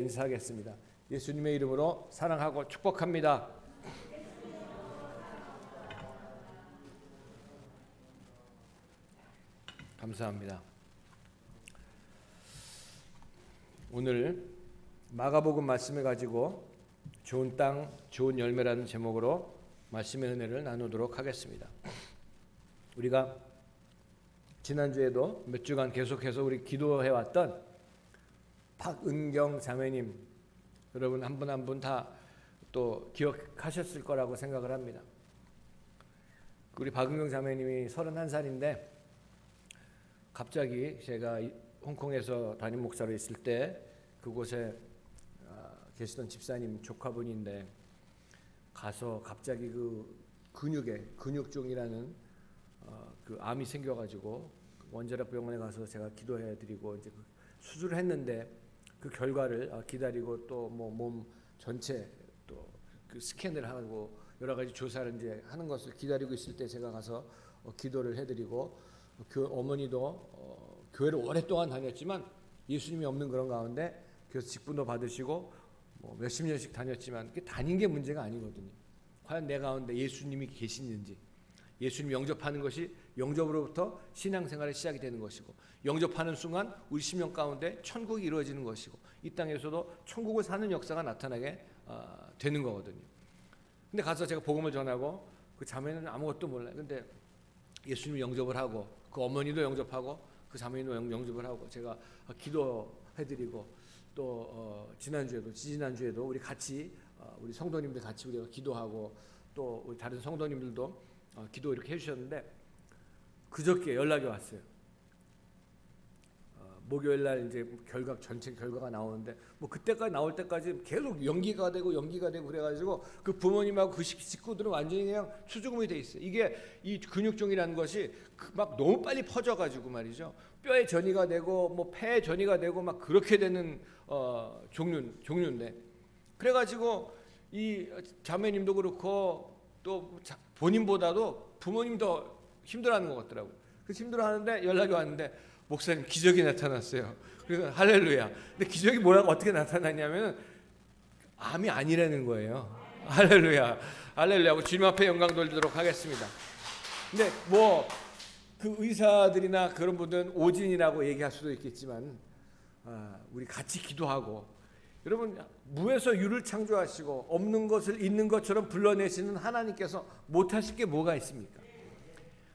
인사하겠습니다. 예수님의 이름으로 사랑하고 축복합니다. 감사합니다. 오늘 마가복음 말씀을 가지고 좋은 땅, 좋은 열매라는 제목으로 말씀의 은혜를 나누도록 하겠습니다. 우리가 지난주에도 몇 주간 계속해서 우리 기도해왔던 박은경 자매님, 여러분 한 분 한 분 다 또 기억하셨을 거라고 생각을 합니다. 우리 박은경 자매님이 31살인데 갑자기 제가 홍콩에서 담임 목사로 있을 때 그곳에 계시던 집사님 조카분인데 가서 갑자기 그 근육종이라는 그 암이 생겨가지고 원자력 병원에 가서 제가 기도해드리고 이제 수술을 했는데 그 결과를 기다리고 또 뭐 몸 전체 또 그 스캔을 하고 여러 가지 조사를 이제 하는 것을 기다리고 있을 때 제가 가서 기도를 해드리고 그 어머니도 교회를 오랫동안 다녔지만 예수님이 없는 그런 가운데 교회에서 직분도 받으시고 뭐 몇십 년씩 다녔지만 다닌 게 문제가 아니거든요. 과연 내 가운데 예수님이 계시는지, 예수님 영접하는 것이 영접으로부터 신앙생활의 시작이 되는 것이고 영접하는 순간 우리 심령 가운데 천국이 이루어지는 것이고 이 땅에서도 천국을 사는 역사가 나타나게 되는 거거든요. 근데 가서 제가 복음을 전하고 그 자매는 아무것도 몰라요. 근데 예수님 영접을 하고 그 어머니도 영접하고 그 자매도 영접을 하고 제가 기도해드리고 또 지난주에도 우리 같이 우리 성도님들 같이 우리가 기도하고 또 우리 다른 성도님들도 기도 이렇게 해주셨는데 그저께 연락이 왔어요. 목요일 날 이제 전체 결과가 나오는데 뭐 그때까지 나올 때까지 계속 연기가 되고 그래가지고 그 부모님하고 그 식구들은 완전히 그냥 수주금이 돼 있어요. 이게 이 근육종이라는 것이 막 너무 빨리 퍼져가지고 말이죠. 뼈에 전이가 되고 뭐 폐에 전이가 되고 막 그렇게 되는 종류인데 그래가지고 이 자매님도 그렇고 또 본인보다도 부모님도 힘들어하는 것 같더라고요. 그래서 힘들어하는데 연락이 왔는데 목사님 기적이 나타났어요. 그래서 할렐루야. 근데 기적이 뭐라고 어떻게 나타났냐면 암이 아니라는 거예요. 할렐루야. 할렐루야. 주님 앞에 영광 돌리도록 하겠습니다. 근데 뭐 그 의사들이나 그런 분들은 오진이라고 얘기할 수도 있겠지만 우리 같이 기도하고 여러분 무에서 유를 창조하시고 없는 것을 있는 것처럼 불러내시는 하나님께서 못하실 게 뭐가 있습니까?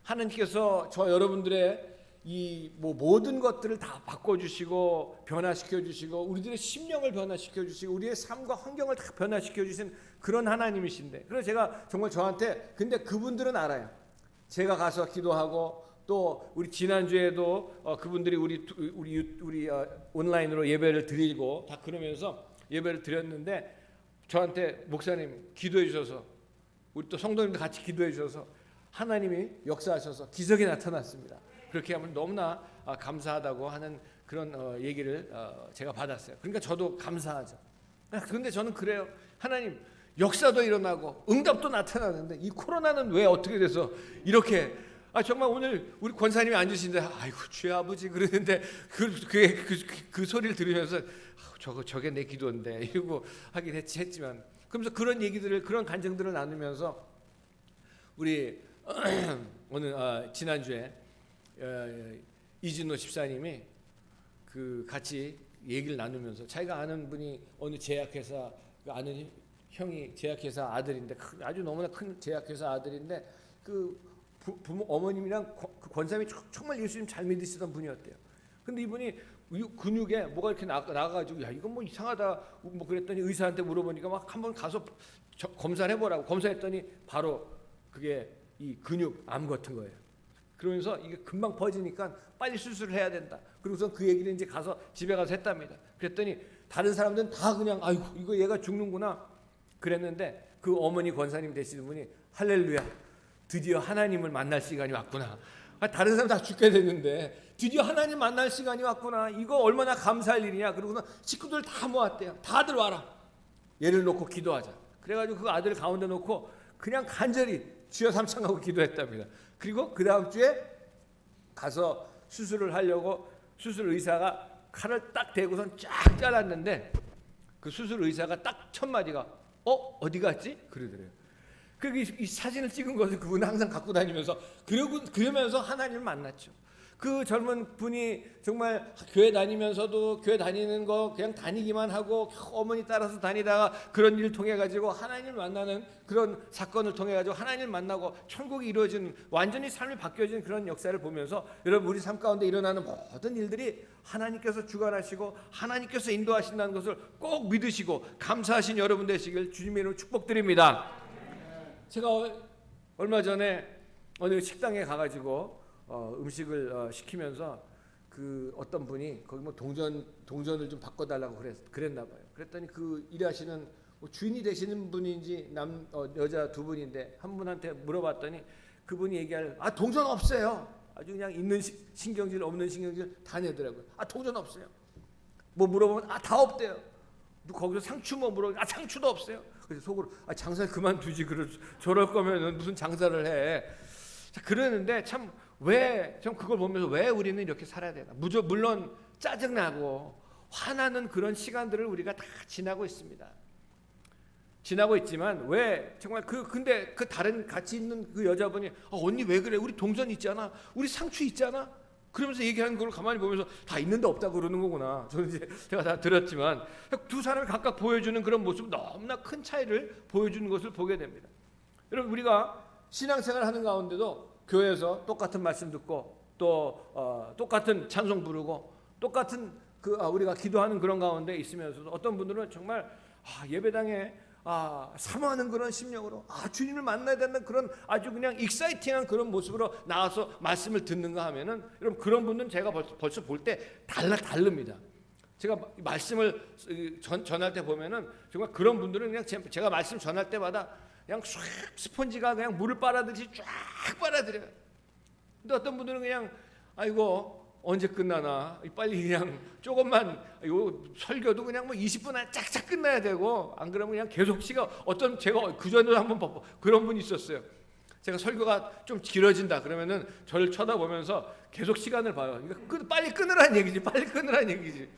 하나님께서 저 여러분들의 이 모든 것들을 다 바꿔주시고 변화시켜주시고 우리들의 심령을 변화시켜주시고 우리의 삶과 환경을 다 변화시켜주신 그런 하나님이신데 그래서 제가 정말 저한테 근데 그분들은 알아요. 제가 가서 기도하고 또 우리 지난주에도 그분들이 우리 온라인으로 예배를 드리고 다 그러면서 예배를 드렸는데 저한테 목사님 기도해 주셔서 우리 또 성도님들 같이 기도해 주셔서 하나님이 역사하셔서 기적이 나타났습니다. 그렇게 하면 너무나 감사하다고 하는 그런 얘기를 제가 받았어요. 그러니까 저도 감사하죠. 그런데 저는 그래요. 하나님 역사도 일어나고 응답도 나타나는데 이 코로나는 왜 어떻게 돼서 이렇게 정말 오늘 우리 권사님이 앉으신데 아이고 주의 아버지 그러는데 그 소리를 들으면서 저게 내 기도인데 이러고 하긴 했지만 그러면서 그런 얘기들을 그런 간증들을 나누면서 우리 오늘 지난주에 이진호 집사님이 그 같이 얘기를 나누면서 자기가 아는 분이 어느 제약회사 아는 형이 제약회사 아들인데 아주 너무나 큰 제약회사 아들인데 그 부모 어머님이랑 그 권사님이 정말 예수님 잘 믿으시던 분이었대요. 근데 이분이 근육에 뭐가 이렇게 나가가지고 야 이건 뭐 이상하다 뭐 그랬더니 의사한테 물어보니까 막 한번 가서 검사를 해보라고 검사했더니 바로 그게 이 근육 암 같은 거예요. 그러면서 이게 금방 퍼지니까 빨리 수술을 해야 된다. 그리고서 그 얘기를 이제 가서 집에 가서 했답니다. 그랬더니 다른 사람들은 다 그냥 아이고 이거 얘가 죽는구나 그랬는데 그 어머니 권사님 되시는 분이 할렐루야 드디어 하나님을 만날 시간이 왔구나. 다른 사람 다 죽게 됐는데 드디어 하나님 만날 시간이 왔구나. 이거 얼마나 감사할 일이냐. 그러고는 식구들 다 모았대요. 다들 와라. 얘를 놓고 기도하자. 그래가지고 그 아들을 가운데 놓고 그냥 간절히 주여 삼창하고 기도했답니다. 그리고 그 다음 주에 가서 수술을 하려고 수술 의사가 칼을 딱 대고선 쫙 잘랐는데 그 수술 의사가 딱 첫 마디가 어디 갔지? 그러더래요. 이 사진을 찍은 것을 그분은 항상 갖고 다니면서 그러면서 하나님을 만났죠. 그 젊은 분이 정말 교회 다니면서도 교회 다니는 거 그냥 다니기만 하고 어머니 따라서 다니다가 그런 일을 통해 가지고 하나님을 만나는 그런 사건을 통해 가지고 하나님을 만나고 천국이 이루어지는 완전히 삶이 바뀌어지는 그런 역사를 보면서 여러분 우리 삶 가운데 일어나는 모든 일들이 하나님께서 주관하시고 하나님께서 인도하신다는 것을 꼭 믿으시고 감사하신 여러분 되시길 주님의 이름으로 축복드립니다. 제가 얼마 전에 어느 식당에 가가지고 음식을 시키면서 그 어떤 분이 거기 뭐 동전을 좀 바꿔달라고 그랬나 봐요. 그랬더니 그 일하시는 뭐 주인이 되시는 분인지 여자 두 분인데 한 분한테 물어봤더니 그분이 얘기할 동전 없어요. 아주 그냥 있는 신경질 없는 신경질 다 내더라고요. 동전 없어요. 뭐 물어보면 다 없대요. 거기서 상추 뭐 물어보면 상추도 없어요. 그래서 속으로 장사를 그만두지 저럴 거면 무슨 장사를 해. 자, 그러는데 참 그걸 보면서 왜 우리는 이렇게 살아야 되나? 물론 짜증나고 화나는 그런 시간들을 우리가 다 지나고 있습니다. 지나고 있지만 왜 정말 근데 그 다른 같이 있는 그 여자분이 언니 왜 그래? 우리 동전 있잖아. 우리 상추 있잖아. 그러면서 얘기하는 걸 가만히 보면서 다 있는데 없다고 그러는 거구나. 저는 이제 제가 다 들었지만 두 사람이 각각 보여주는 그런 모습 너무나 큰 차이를 보여주는 것을 보게 됩니다. 여러분 우리가 신앙생활 하는 가운데도 교회에서 똑같은 말씀 듣고 또 똑같은 찬송 부르고 똑같은 우리가 기도하는 그런 가운데 있으면서도 어떤 분들은 정말 예배당에 사모하는 그런 심령으로 주님을 만나야 된다는 그런 아주 그냥 익사이팅한 그런 모습으로 나와서 말씀을 듣는가 하면은 여러분 그런 분들은 제가 벌써 볼 때 다릅니다. 제가 말씀을 전할 때 보면은 정말 그런 분들은 그냥 제가 말씀 전할 때마다 그냥 쫙 스펀지가 그냥 물을 빨아들이듯이 쫙 빨아들여요. 근데 어떤 분들은 그냥 이거 언제 끝나나 빨리 그냥 조금만 요 설교도 그냥 뭐 20분 안에 짝짝 끝나야 되고 안 그러면 그냥 계속 제가 그전에도 한번 그런 분이 있었어요. 제가 설교가 좀 길어진다 그러면은 저를 쳐다보면서 계속 시간을 봐요. 그러니까 빨리 끊으라는 얘기지. 빨리 끊으라는 얘기지.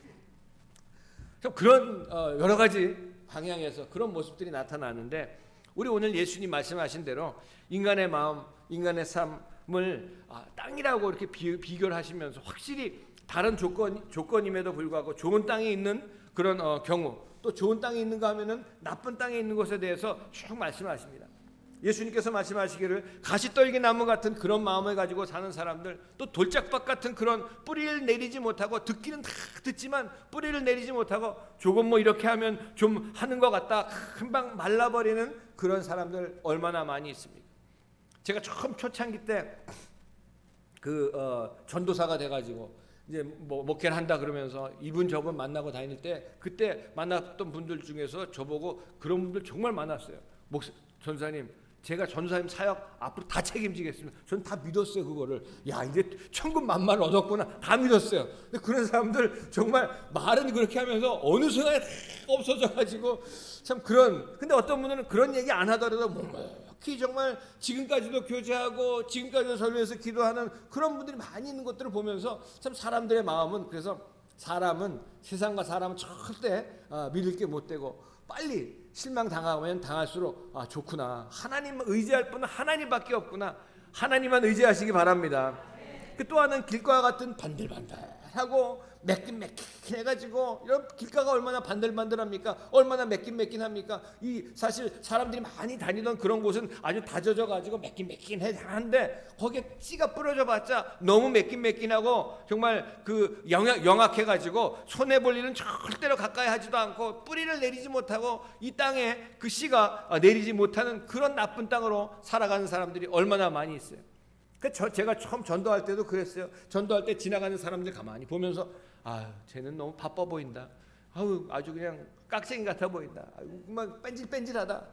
그런 여러 가지 방향에서 그런 모습들이 나타나는데 우리 오늘 예수님 말씀하신 대로 인간의 마음, 인간의 삶을 땅이라고 이렇게 비교를 하시면서 확실히 다른 조건임에도 불구하고 좋은 땅에 있는 그런 경우 또 좋은 땅에 있는가 하면은 나쁜 땅에 있는 것에 대해서 쭉 말씀하십니다. 예수님께서 말씀하시기를 가시떨기 나무 같은 그런 마음을 가지고 사는 사람들 또 돌짝밭 같은 그런 뿌리를 내리지 못하고 듣기는 다 듣지만 뿌리를 내리지 못하고 조금 뭐 이렇게 하면 좀 하는 것 같다 금방 말라버리는 그런 사람들 얼마나 많이 있습니까? 제가 처음 초창기 때 전도사가 돼가지고 이제 뭐 목회를 한다 그러면서 이분 저분 만나고 다닐 때 그때 만났던 분들 중에서 저보고 그런 분들 정말 많았어요. 전사님 제가 전사님 사역 앞으로 다 책임지겠습니다. 전 다 믿었어요. 그거를 이제 천국 만만을 얻었구나 다 믿었어요. 근데 그런 사람들 정말 말은 그렇게 하면서 어느 순간에 다 없어져가지고 참 근데 어떤 분들은 그런 얘기 안 하더라도 묵묵히 정말 지금까지도 교제하고 지금까지도 설교해서 기도하는 그런 분들이 많이 있는 것들을 보면서 참 사람들의 마음은 그래서 사람은 세상과 사람은 절대 믿을 게 못 되고 빨리 실망당하면 당할수록 좋구나. 하나님 의지할 분은 하나님밖에 없구나. 하나님만 의지하시기 바랍니다. 또 하나는 길가와 같은 반들반들하고 매끈매끈해가지고 이런 길가가 얼마나 반들반들합니까? 얼마나 매끈매끈합니까? 사실 사람들이 많이 다니던 그런 곳은 아주 다져져가지고 매끈매끈한데 거기에 씨가 뿌려져봤자 너무 매끈매끈하고 정말 영악해가지고 손에 볼 일은 절대로 가까이 하지도 않고 뿌리를 내리지 못하고 이 땅에 그 씨가 내리지 못하는 그런 나쁜 땅으로 살아가는 사람들이 얼마나 많이 있어요. 제가 처음 전도할 때도 그랬어요. 전도할 때 지나가는 사람들 가만히 보면서 쟤는 너무 바빠 보인다. 아주 그냥 깍쟁이 같아 보인다. 막 뺀질뺀질하다.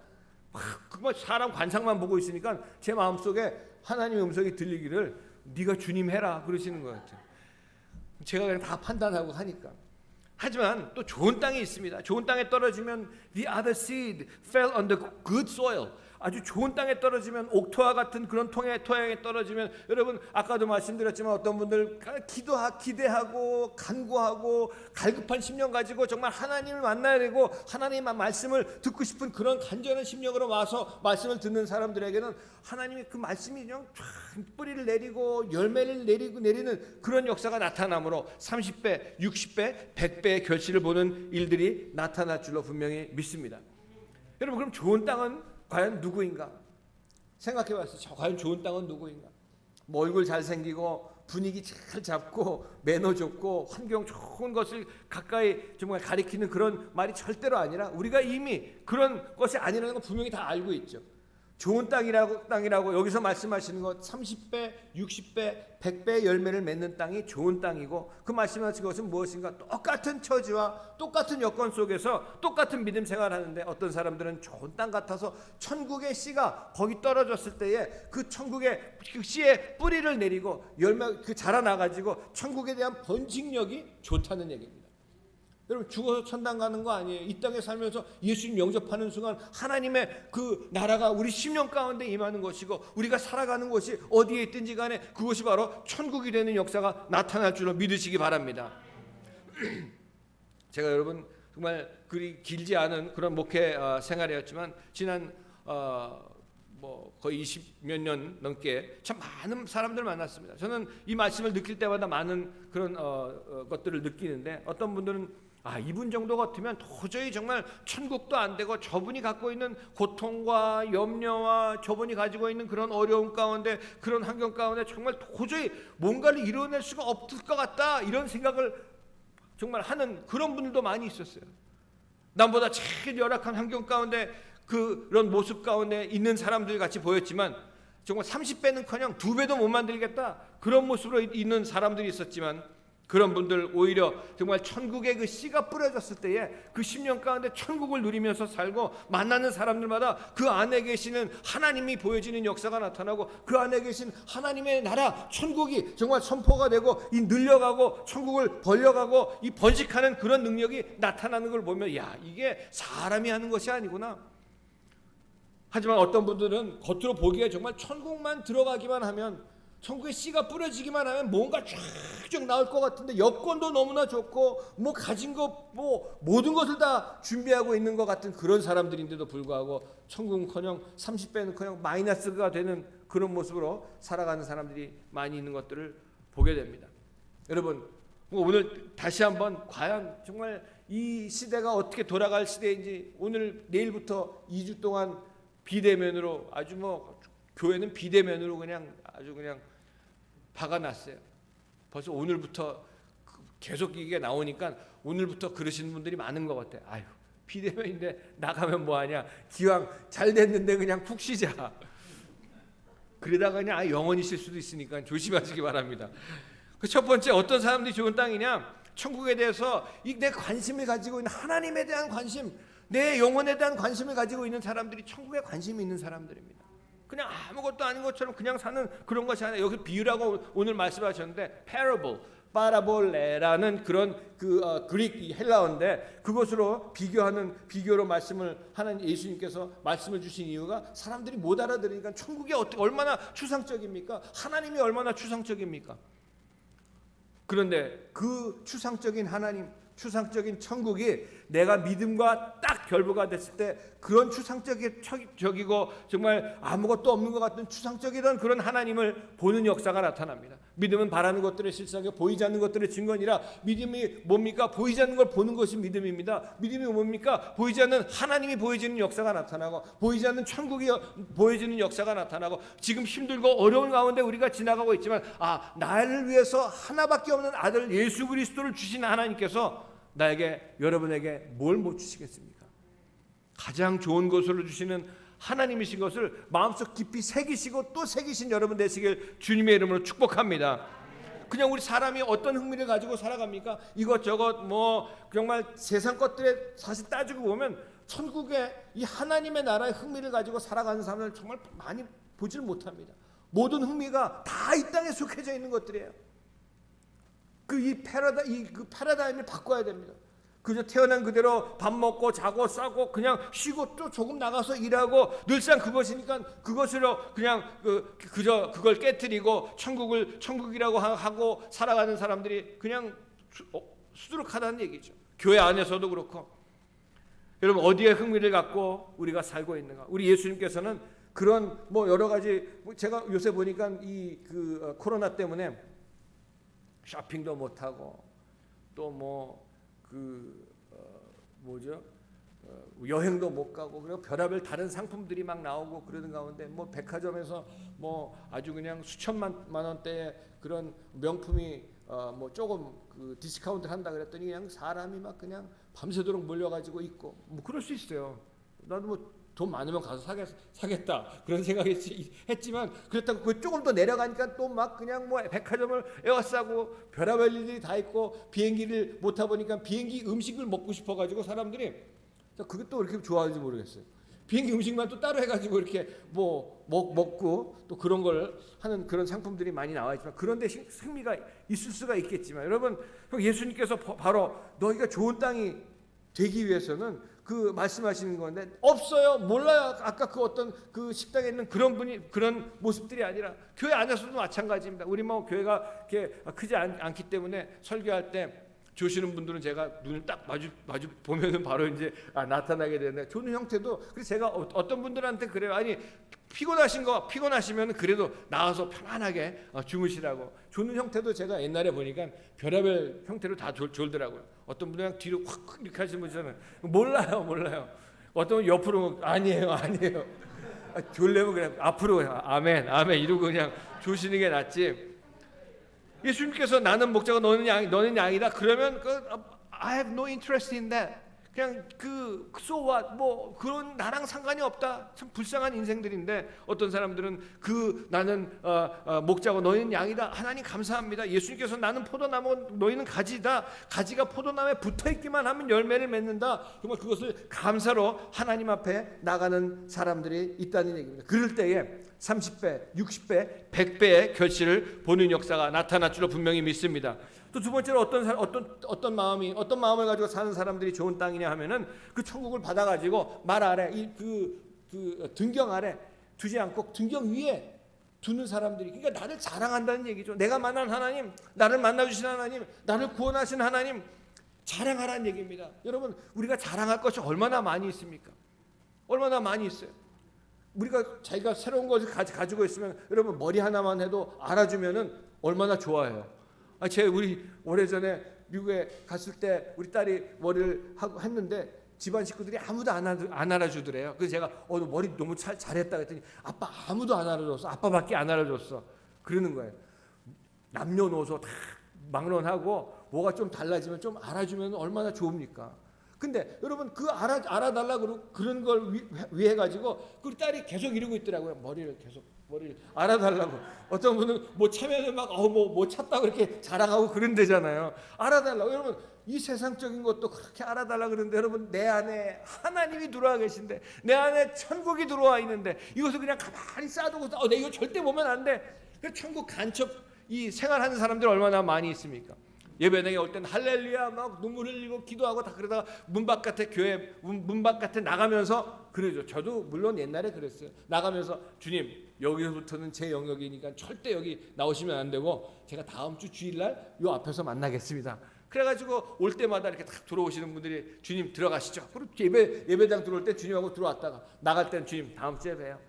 막 사람 관상만 보고 있으니까 제 마음속에 하나님의 음성이 들리기를 네가 주님 해라 그러시는 것 같아요. 제가 그냥 다 판단하고 하니까. 하지만 또 좋은 땅이 있습니다. 좋은 땅에 떨어지면 the other seed fell on the good soil. 아주 좋은 땅에 떨어지면, 옥토와 같은 그런 토양에 떨어지면, 여러분 아까도 말씀드렸지만 어떤 분들 기대하고 간구하고 갈급한 심령 가지고 정말 하나님을 만나야 되고 하나님의 말씀을 듣고 싶은 그런 간절한 심령으로 와서 말씀을 듣는 사람들에게는 하나님이 그 말씀이 그냥 뿌리를 내리고 열매를 내리는 그런 역사가 나타나므로 30배, 60배, 100배의 결실을 보는 일들이 나타날 줄로 분명히 믿습니다. 여러분, 그럼 좋은 땅은 과연 누구인가? 생각해 봤어요. 과연 좋은 땅은 누구인가? 뭐 얼굴 잘생기고 분위기 잘 잡고 매너 좋고 환경 좋은 것을 가까이 정말 가리키는 그런 말이 절대로 아니라, 우리가 이미 그런 것이 아니라는 건 분명히 다 알고 있죠. 좋은 땅이라고 여기서 말씀하시는 것 30배, 60배, 100배의 열매를 맺는 땅이 좋은 땅이고, 그 말씀하신 것은 무엇인가? 똑같은 처지와 똑같은 여건 속에서 똑같은 믿음 생활하는데, 어떤 사람들은 좋은 땅 같아서 천국의 씨가 거기 떨어졌을 때에 그 천국의 그 씨에 뿌리를 내리고 열매 자라나가지고 천국에 대한 번식력이 좋다는 얘기입니다. 여러분, 죽어서 천당 가는 거 아니에요. 이 땅에 살면서 예수님 영접하는 순간 하나님의 그 나라가 우리 심령 가운데 임하는 것이고, 우리가 살아가는 곳이 어디에 있든지 간에 그것이 바로 천국이 되는 역사가 나타날 줄로 믿으시기 바랍니다. 제가 여러분 정말 그리 길지 않은 그런 목회 생활이었지만, 지난 거의 20몇 년 넘게 참 많은 사람들 만났습니다. 저는 이 말씀을 느낄 때마다 많은 그런 것들을 느끼는데, 어떤 분들은 이분 정도 같으면 도저히 정말 천국도 안 되고, 저분이 갖고 있는 고통과 염려와 저분이 가지고 있는 그런 어려움 가운데, 그런 환경 가운데 정말 도저히 뭔가를 이뤄낼 수가 없을 것 같다, 이런 생각을 정말 하는 그런 분들도 많이 있었어요. 남보다 제일 열악한 환경 가운데, 그런 모습 가운데 있는 사람들 같이 보였지만, 정말 30배는커녕 2배도 못 만들겠다, 그런 모습으로 있는 사람들이 있었지만, 그런 분들 오히려 정말 천국의 그 씨가 뿌려졌을 때에 그 10년 가운데 천국을 누리면서 살고, 만나는 사람들마다 그 안에 계시는 하나님이 보여지는 역사가 나타나고, 그 안에 계신 하나님의 나라 천국이 정말 선포가 되고 이 늘려가고 천국을 벌려가고 이 번식하는 그런 능력이 나타나는 걸 보면, 야, 이게 사람이 하는 것이 아니구나. 하지만 어떤 분들은 겉으로 보기에 정말 천국만 들어가기만 하면, 천국의 씨가 뿌려지기만 하면 뭔가 쫙쫙 나올 것 같은데, 여건도 너무나 좋고 뭐 가진 거 뭐 모든 것을 다 준비하고 있는 것 같은 그런 사람들인데도 불구하고, 천국은커녕 30배는커녕 마이너스가 되는 그런 모습으로 살아가는 사람들이 많이 있는 것들을 보게 됩니다. 여러분, 오늘 다시 한번 과연 정말 이 시대가 어떻게 돌아갈 시대인지, 오늘 내일부터 2주 동안 비대면으로, 아주 교회는 비대면으로 아주 그냥 박아놨어요. 벌써 오늘부터 계속 이게 나오니까 오늘부터 그러시는 분들이 많은 것 같아요. 아유, 비대면인데 나가면 뭐하냐, 기왕 잘 됐는데 그냥 푹 쉬자. 그러다가 그냥 영원히 쉴 수도 있으니까 조심하시기 바랍니다. 그 첫 번째, 어떤 사람들이 좋은 땅이냐, 천국에 대해서 내 관심을 가지고 있는, 하나님에 대한 관심, 내 영혼에 대한 관심을 가지고 있는 사람들이 천국에 관심이 있는 사람들입니다. 그냥 아무것도 아닌 것처럼 그냥 사는 그런 것이 아니라, 여기 비유라고 오늘 말씀하셨는데, parable, 파라볼레라는 그런 그릭 헬라어인데, 그것으로 비교로 말씀을 하는 예수님께서 말씀을 주신 이유가, 사람들이 못 알아들으니까 천국이 얼마나 추상적입니까? 하나님이 얼마나 추상적입니까? 그런데 그 추상적인 하나님, 추상적인 천국이 내가 믿음과 딱 결부가 됐을 때, 그런 추상적이고 정말 아무것도 없는 것 같은 추상적이던 그런 하나님을 보는 역사가 나타납니다. 믿음은 바라는 것들의 실상이요 보이지 않는 것들의 증거니라. 믿음이 뭡니까? 보이지 않는 걸 보는 것이 믿음입니다. 믿음이 뭡니까? 보이지 않는 하나님이 보여지는 역사가 나타나고, 보이지 않는 천국이 보여지는 역사가 나타나고, 지금 힘들고 어려운 가운데 우리가 지나가고 있지만, 나를 위해서 하나밖에 없는 아들 예수 그리스도를 주신 하나님께서 나에게, 여러분에게 뭘 못 주시겠습니까? 가장 좋은 것으로 주시는 하나님이신 것을 마음속 깊이 새기시고 또 새기신 여러분 되시길 주님의 이름으로 축복합니다. 그냥 우리 사람이 어떤 흥미를 가지고 살아갑니까? 이것저것 정말 세상 것들에 사실 따지고 보면, 천국의 이 하나님의 나라의 흥미를 가지고 살아가는 사람을 정말 많이 보질 못합니다. 모든 흥미가 다 이 땅에 속해져 있는 것들이에요. 그 패러다임을 바꿔야 됩니다. 그저 태어난 그대로 밥 먹고 자고 싸고 그냥 쉬고 또 조금 나가서 일하고 늘상 그것이니까 그것으로 그냥 그저 그걸 깨뜨리고 천국이라고 하고 살아가는 사람들이 그냥 수두룩하다는 얘기죠. 교회 안에서도 그렇고. 여러분, 어디에 흥미를 갖고 우리가 살고 있는가? 우리 예수님께서는 그런 여러 가지, 제가 요새 보니까 이 코로나 때문에 쇼핑도 못 하고 또 여행도 못 가고, 그리고 별의별 다른 상품들이 막 나오고 그러는 가운데 백화점에서 아주 그냥 수천만 원대의 그런 명품이 조금 디스카운트를 한다 그랬더니 그냥 사람이 막 그냥 밤새도록 몰려가지고 있고 그럴 수 있어요. 나도 돈 많으면 가서 사겠다 그런 생각했지만 그렇다고 그 조금 더 내려가니까 또 막 그냥 백화점을 에워싸고 별의별 일들이 다 있고, 비행기를 못 타보니까 비행기 음식을 먹고 싶어가지고 사람들이 그것도 그렇게 좋아하는지 모르겠어요. 비행기 음식만 또 따로 해가지고 이렇게 먹고 또 그런 걸 하는 그런 상품들이 많이 나와 있지만, 그런데 흥미가 있을 수가 있겠지만, 여러분, 예수님께서 바로 너희가 좋은 땅이 되기 위해서는 말씀하시는 건데 없어요. 몰라요. 아까 어떤 식당에 있는 그런 모습들이 아니라 교회 안에서도 마찬가지입니다. 우리 교회가 이렇게 크지 않기 때문에 설교할 때 조시는 분들은 제가 눈을 딱 마주 보면은 바로 이제 나타나게 되는데, 조는 형태도 그래서 제가 어떤 분들한테 그래요. 아니, 피곤하시면 그래도 나와서 편안하게 주무시라고. 조는 형태도 제가 옛날에 보니까 별의별 형태로 다 졸더라고요. 어떤 분은 그냥 뒤로 확 이렇게 하시는 분들은 몰라요. 어떤 분 옆으로 아니에요. 졸려면 그냥 앞으로 아멘 이러고 그냥 조시는 게 낫지. 예수님께서 나는 목자고 너는 양이다. 그러면 I have no interest in that. 그냥 so what, 그런 나랑 상관이 없다. 참 불쌍한 인생들인데, 어떤 사람들은 나는 목자고 너희는 양이다. 하나님 감사합니다. 예수님께서 나는 포도나무 너희는 가지다. 가지가 포도나무에 붙어있기만 하면 열매를 맺는다. 정말 그것을 감사로 하나님 앞에 나가는 사람들이 있다는 얘기입니다. 그럴 때에 30배, 60배, 100배의 결실을 보는 역사가 나타날 줄로 분명히 믿습니다. 또 두 번째로 어떤 마음을 가지고 사는 사람들이 좋은 땅이냐 하면은 그 천국을 받아가지고 말 아래 등경 아래 두지 않고 등경 위에 두는 사람들이, 그러니까 나를 자랑한다는 얘기죠. 내가 만난 하나님, 나를 만나주신 하나님, 나를 구원하신 하나님 자랑하라는 얘기입니다. 여러분, 우리가 자랑할 것이 얼마나 많이 있습니까? 얼마나 많이 있어요. 우리가 자기가 새로운 것을 가지고 있으면, 여러분, 머리 하나만 해도 알아주면은 얼마나 좋아해요. 우리 오래전에 미국에 갔을 때 우리 딸이 머리를 했는데 집안 식구들이 아무도 안 알아주더래요. 그래서 제가 너 머리 너무 잘했다 그랬더니 아빠 아무도 안 알아줬어. 아빠밖에 안 알아줬어. 그러는 거예요. 남녀노소 다 막론하고 뭐가 좀 달라지면 좀 알아주면 얼마나 좋습니까? 근데 여러분, 알아달라고 그런 걸 위해 가지고 우리 딸이 계속 이러고 있더라고요. 머리를 알아달라고. 어떤 분은 차면은 막 찾다고 이렇게 자랑하고 그런대잖아요. 알아달라고. 여러분, 이 세상적인 것도 그렇게 알아달라고 그러는데, 여러분, 내 안에 하나님이 들어와 계신데, 내 안에 천국이 들어와 있는데, 이것을 그냥 가만히 쌓아두고 내 이거 절대 보면 안 돼. 천국 간첩 이 생활하는 사람들 얼마나 많이 있습니까? 예배당에 올 때는 할렐루야 막 눈물 흘리고 기도하고 다 그러다가 문 바깥에 나가면서 그러죠. 저도 물론 옛날에 그랬어요. 나가면서 주님, 여기서부터는 제 영역이니까 절대 여기 나오시면 안 되고 제가 다음 주 주일날 요 앞에서 만나겠습니다. 그래가지고 올 때마다 이렇게 딱 들어오시는 분들이 주님 들어가시죠. 그리고 예배당 들어올 때 주님하고 들어왔다가 나갈 때는 주님 다음 주에 봬요.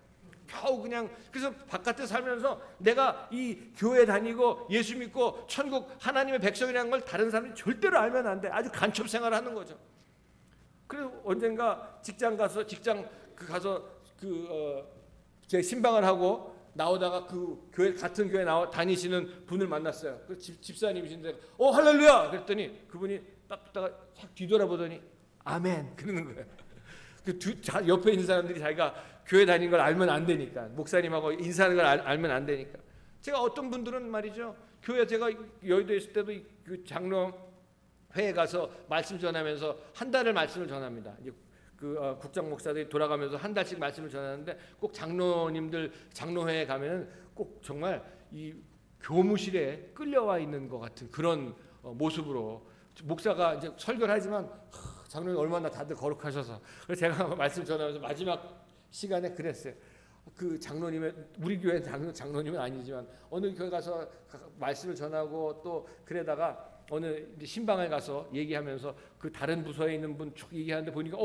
겨우 그냥. 그래서 바깥에 살면서 내가 이 교회 다니고 예수 믿고 천국 하나님의 백성이라는 걸 다른 사람이 절대로 알면 안 돼. 아주 간첩 생활을 하는 거죠. 그리고 언젠가 직장 가서 제 신방을 하고 나오다가 교회 같은 교회 다니시는 분을 만났어요. 그 집사님이신데 할렐루야 그랬더니 그분이 딱 듣다가 싹 뒤돌아보더니 아멘 그러는 거예요. 옆에 있는 사람들이 자기가 교회 다니는 걸 알면 안 되니까, 목사님하고 인사하는 걸 알면 안 되니까. 제가 어떤 분들은 말이죠, 교회 제가 여의도에 있을 때도 그 장로회에 가서 말씀 전하면서 한 달을 말씀을 전합니다. 이제 국장 목사들이 돌아가면서 한 달씩 말씀을 전하는데, 꼭 장로님들 장로회에 가면은 꼭 정말 이 교무실에 끌려와 있는 것 같은 그런 모습으로 목사가 이제 설교를 하지만 장로님 얼마나 다들 거룩하셔서, 그래서 제가 말씀 전하면서 마지막 시간에 그랬어요. 그 장로님의, 우리 교회 장로님은 아니지만 어느 교회 가서 말씀을 전하고 또 그러다가 어느 신방에 가서 얘기하면서 그 다른 부서에 있는 분 쭉 얘기하는데 보니까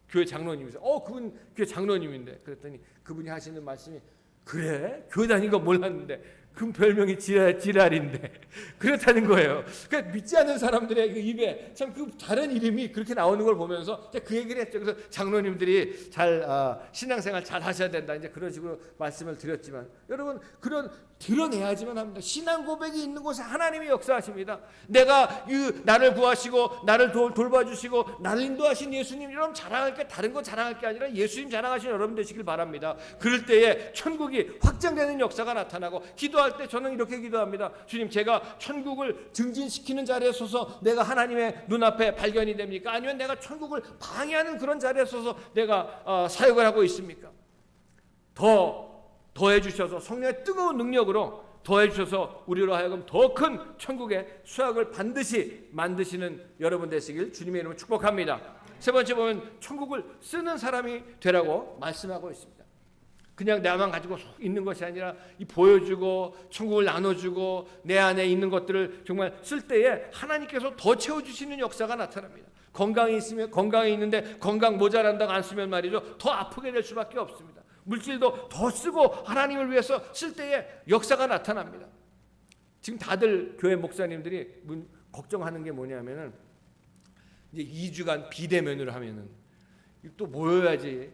교회 장로님이세요. 그분 교회 장로님인데, 그랬더니 그분이 하시는 말씀이, 그래? 교회 다닌 거 몰랐는데 그 별명이 지랄인데 그렇다는 거예요. 그러니까 믿지 않는 사람들의 그 입에 참 그 다른 이름이 그렇게 나오는 걸 보면서 그 얘기를 했죠. 그래서 장로님들이 잘 신앙생활 잘 하셔야 된다, 이제 그런 식으로 말씀을 드렸지만, 여러분 그런 드러내야지만 합니다. 신앙 고백이 있는 곳에 하나님이 역사하십니다. 내가 나를 구하시고 나를 돌봐주시고 나를 인도하신 예수님, 여러분 자랑할 게 다른 거 자랑할 게 아니라 예수님 자랑하시는 여러분 되시길 바랍니다. 그럴 때에 천국이 확장되는 역사가 나타나고, 기도할 때 저는 이렇게 기도합니다. 주님, 제가 천국을 증진시키는 자리에 서서 내가 하나님의 눈앞에 발견이 됩니까? 아니면 내가 천국을 방해하는 그런 자리에 서서 내가 사역을 하고 있습니까? 더해 주셔서 성령의 뜨거운 능력으로 더해 주셔서 우리로 하여금 더 큰 천국의 수확을 반드시 만드시는 여러분 되시길 주님의 이름으로 축복합니다. 세 번째 보면 천국을 쓰는 사람이 되라고 말씀하고 있습니다. 그냥 나만 가지고 있는 것이 아니라 이 보여주고 천국을 나눠주고 내 안에 있는 것들을 정말 쓸 때에 하나님께서 더 채워주시는 역사가 나타납니다. 건강이 있는데 건강 모자란다고 안 쓰면 말이죠, 더 아프게 될 수밖에 없습니다. 물질도 더 쓰고 하나님을 위해서 쓸 때에 역사가 나타납니다. 지금 다들 교회 목사님들이 걱정하는 게 뭐냐면은, 이제 2주간 비대면으로 하면은 또 모여야지,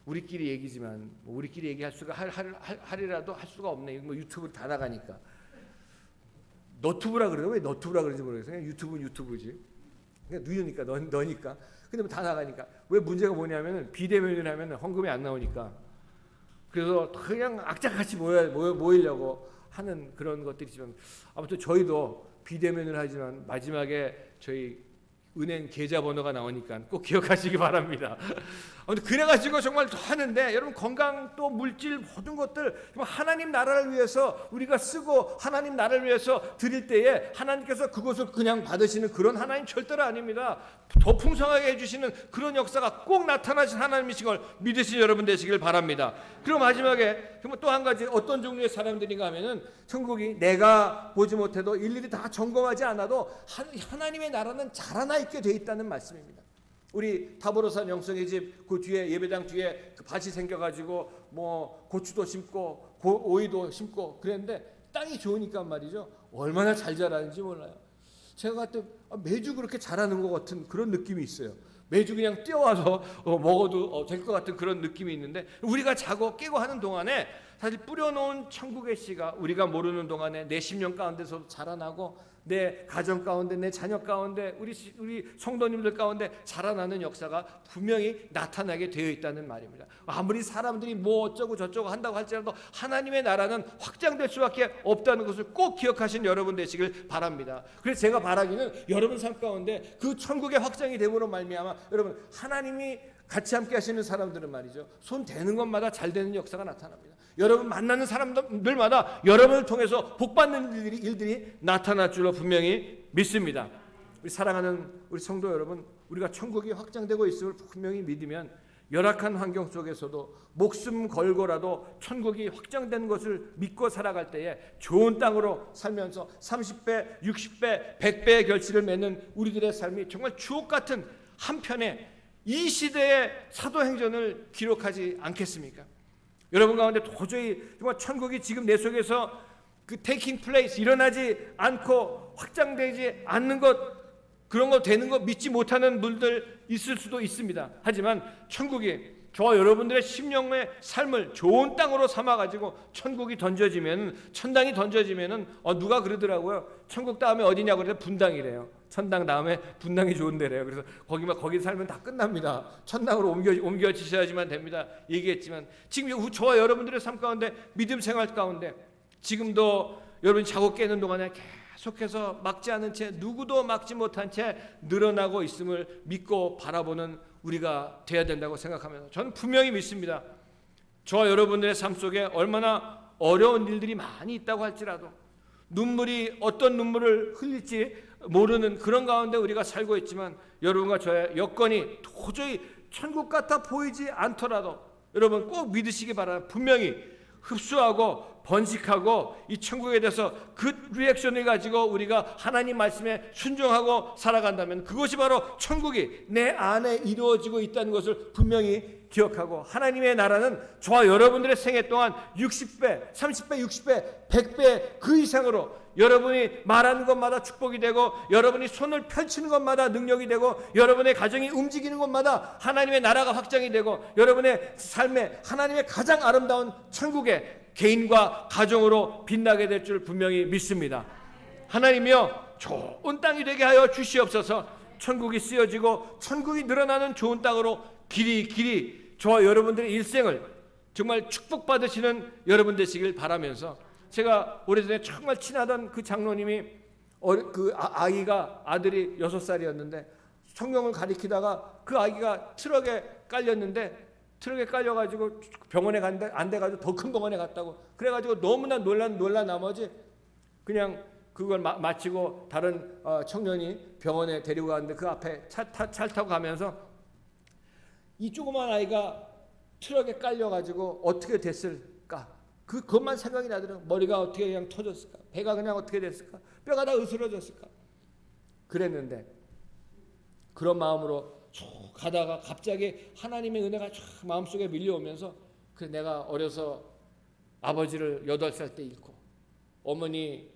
우리끼리 얘기지만 우리끼리 얘기할 수가 하리라도 할 수가 없네. 뭐 유튜브로 다 나가니까. 너튜브라 그래요? 왜 너튜브라 그런지 모르겠어요. 그냥 유튜브는 유튜브지. 그냥 누니까 너니까. 근데 뭐 다 나가니까. 왜 문제가 뭐냐면은 비대면을 하면은 헌금이 안 나오니까. 그래서 그냥 악착같이 모이려고 하는 그런 것들이지만, 아무튼 저희도 비대면을 하지만 마지막에 저희 은행 계좌번호가 나오니까 꼭 기억하시기 바랍니다. 아무튼 그래가지고 정말 하는데, 여러분 건강 또 물질 모든 것들 하나님 나라를 위해서 우리가 쓰고 하나님 나라를 위해서 드릴 때에 하나님께서 그것을 그냥 받으시는 그런 하나님 절대로 아닙니다. 더 풍성하게 해주시는 그런 역사가 꼭 나타나신 하나님이신 걸 믿으신 여러분 되시길 바랍니다. 그리고 마지막에 또 한 가지, 어떤 종류의 사람들인가 하면은, 천국이 내가 보지 못해도 일일이 다 점검하지 않아도 하나님의 나라는 자라나 있게 돼 있다는 말씀입니다. 우리 타보로산 영성의 집 그 뒤에, 예배당 뒤에 그 밭이 생겨가지고 뭐 고추도 심고 오이도 심고 그랬는데 땅이 좋으니까 말이죠, 얼마나 잘 자라는지 몰라요. 제가 그때 매주 그렇게 자라는 것 같은 그런 느낌이 있어요. 매주 그냥 뛰어와서 먹어도 될 것 같은 그런 느낌이 있는데, 우리가 자고 깨고 하는 동안에 사실 뿌려놓은 천국의 씨가 우리가 모르는 동안에 내 심령 가운데서 자라나고, 내 가정 가운데, 내 자녀 가운데, 우리 성도님들 가운데 자라나는 역사가 분명히 나타나게 되어 있다는 말입니다. 아무리 사람들이 뭐 어쩌고 저쩌고 한다고 할지라도 하나님의 나라는 확장될 수밖에 없다는 것을 꼭 기억하신 여러분 되시길 바랍니다. 그래서 제가 바라기는 여러분 삶 가운데 그 천국의 확장이 됨으로 말미암아 여러분 하나님이 같이 함께 하시는 사람들은 말이죠, 손 대는 것마다 잘 되는 역사가 나타납니다. 여러분 만나는 사람들마다 여러분을 통해서 복받는 일들이 나타날 줄로 분명히 믿습니다. 우리 사랑하는 우리 성도 여러분, 우리가 천국이 확장되고 있음을 분명히 믿으면 열악한 환경 속에서도 목숨 걸고라도 천국이 확장된 것을 믿고 살아갈 때에 좋은 땅으로 살면서 30배, 60배, 100배의 결실을 맺는 우리들의 삶이 정말 주옥 같은 한편의 이 시대의 사도행전을 기록하지 않겠습니까? 여러분 가운데 도저히 정말 천국이 지금 내 속에서 그 taking place, 일어나지 않고 확장되지 않는 것, 그런 거 되는 거 믿지 못하는 분들 있을 수도 있습니다. 하지만 천국이 저와 여러분들의 심령의 삶을 좋은 땅으로 삼아가지고 천국이 던져지면, 천당이 던져지면은 누가 그러더라고요. 천국 다음에 어디냐고 그래서 분당이래요. 천당 다음에 분당이 좋은 데래요. 그래서 거기 살면 다 끝납니다. 천당으로 옮겨지셔야지만 됩니다. 얘기했지만 지금 저와 여러분들의 삶 가운데, 믿음 생활 가운데 지금도 여러분이 자고 깨는 동안에 계속해서 막지 않은 채, 누구도 막지 못한 채 늘어나고 있음을 믿고 바라보는 우리가 돼야 된다고 생각하면서 저는 분명히 믿습니다. 저와 여러분들의 삶 속에 얼마나 어려운 일들이 많이 있다고 할지라도, 눈물이 어떤 눈물을 흘릴지 모르는 그런 가운데 우리가 살고 있지만 여러분과 저의 여건이 도저히 천국 같아 보이지 않더라도 여러분 꼭 믿으시기 바랍니다. 분명히 흡수하고 번식하고 이 천국에 대해서 그 리액션을 가지고 우리가 하나님 말씀에 순종하고 살아간다면 그것이 바로 천국이 내 안에 이루어지고 있다는 것을 분명히 기억하고, 하나님의 나라는 저와 여러분들의 생애 동안 60배, 30배, 60배, 100배 그 이상으로 여러분이 말하는 것마다 축복이 되고, 여러분이 손을 펼치는 것마다 능력이 되고, 여러분의 가정이 움직이는 것마다 하나님의 나라가 확장이 되고, 여러분의 삶에 하나님의 가장 아름다운 천국에 개인과 가정으로 빛나게 될 줄 분명히 믿습니다. 하나님이여 좋은 땅이 되게 하여 주시옵소서. 천국이 쓰여지고 천국이 늘어나는 좋은 땅으로 길이 저와 여러분들의 일생을 정말 축복받으시는 여러분 되시길 바라면서, 제가 오래전에 정말 친하던 그 장로님이 아들이 6살이었는데 성경을 가리키다가 그 아기가 트럭에 깔렸는데, 트럭에 깔려가지고 병원에 안 돼가지고 더 큰 병원에 갔다고. 그래가지고 너무나 놀란 나머지 그냥 그걸 마치고 다른 청년이 병원에 데리고 갔는데 그 앞에 차 타고 가면서 이 조그만 아이가 트럭에 깔려가지고 어떻게 됐을까? 그것만 생각이 나더라고요. 머리가 어떻게 그냥 터졌을까? 배가 그냥 어떻게 됐을까? 뼈가 다 으스러졌을까? 그랬는데 그런 마음으로 쭉 가다가 갑자기 하나님의 은혜가 쫙 마음속에 밀려오면서, 그래 내가 어려서 아버지를 8살 때 잃고 어머니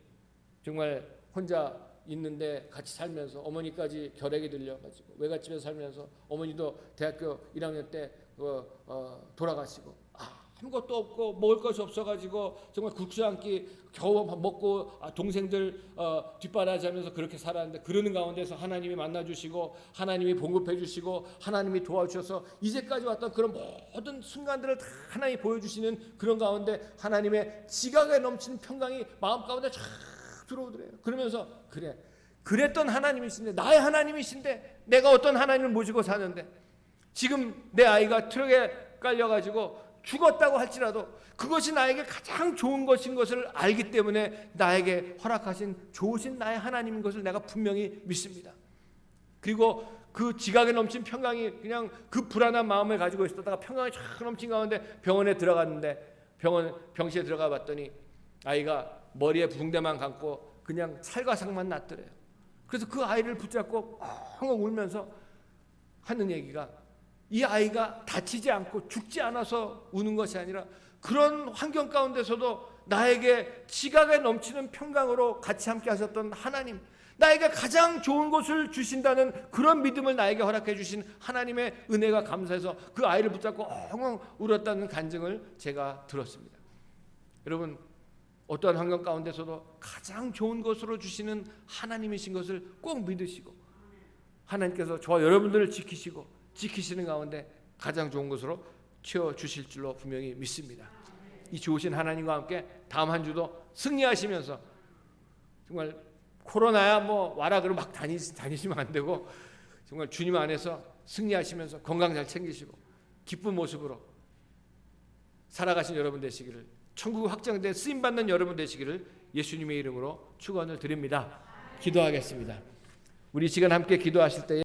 정말 혼자 있는데 같이 살면서 어머니까지 결핵이 들려가지고 외갓집에서 살면서 어머니도 대학교 1학년 때 돌아가시고 아무것도 없고 먹을 것이 없어가지고 정말 국수 한 끼 겨우 먹고 동생들 뒷바라지하면서 그렇게 살았는데, 그러는 가운데서 하나님이 만나주시고 하나님이 공급해주시고 하나님이 도와주셔서 이제까지 왔던 그런 모든 순간들을 다 하나님이 보여주시는 그런 가운데 하나님의 지각에 넘치는 평강이 마음 가운데 쫙 들어오더래요. 그러면서 그랬던 하나님이신데, 나의 하나님이신데 내가 어떤 하나님을 모시고 사는데, 지금 내 아이가 트럭에 깔려가지고 죽었다고 할지라도 그것이 나에게 가장 좋은 것인 것을 알기 때문에 나에게 허락하신 좋으신 나의 하나님인 것을 내가 분명히 믿습니다. 그리고 그 지각에 넘친 평강이 그냥 그 불안한 마음을 가지고 있었다가 평강이 쫙 넘친 가운데 병원에 들어갔는데, 병실에 들어가 봤더니 아이가 머리에 붕대만 감고 그냥 찰과상만 났더래요. 그래서 그 아이를 붙잡고 엉엉 울면서 하는 얘기가, 이 아이가 다치지 않고 죽지 않아서 우는 것이 아니라 그런 환경 가운데서도 나에게 지각에 넘치는 평강으로 같이 함께 하셨던 하나님, 나에게 가장 좋은 것을 주신다는 그런 믿음을 나에게 허락해 주신 하나님의 은혜가 감사해서 그 아이를 붙잡고 엉엉 울었다는 간증을 제가 들었습니다. 여러분, 어떠한 환경 가운데서도 가장 좋은 것으로 주시는 하나님이신 것을 꼭 믿으시고, 하나님께서 저와 여러분들을 지키시는 가운데 가장 좋은 것으로 채워주실 줄로 분명히 믿습니다. 이 좋으신 하나님과 함께 다음 한 주도 승리하시면서, 정말 코로나야 뭐 와라 그러면 막 다니시면 안 되고, 정말 주님 안에서 승리하시면서 건강 잘 챙기시고 기쁜 모습으로 살아가신 여러분 되시기를, 천국 확장된 쓰임받는 여러분 되시기를 예수님의 이름으로 축원을 드립니다. 기도하겠습니다. 우리 시간 함께 기도하실 때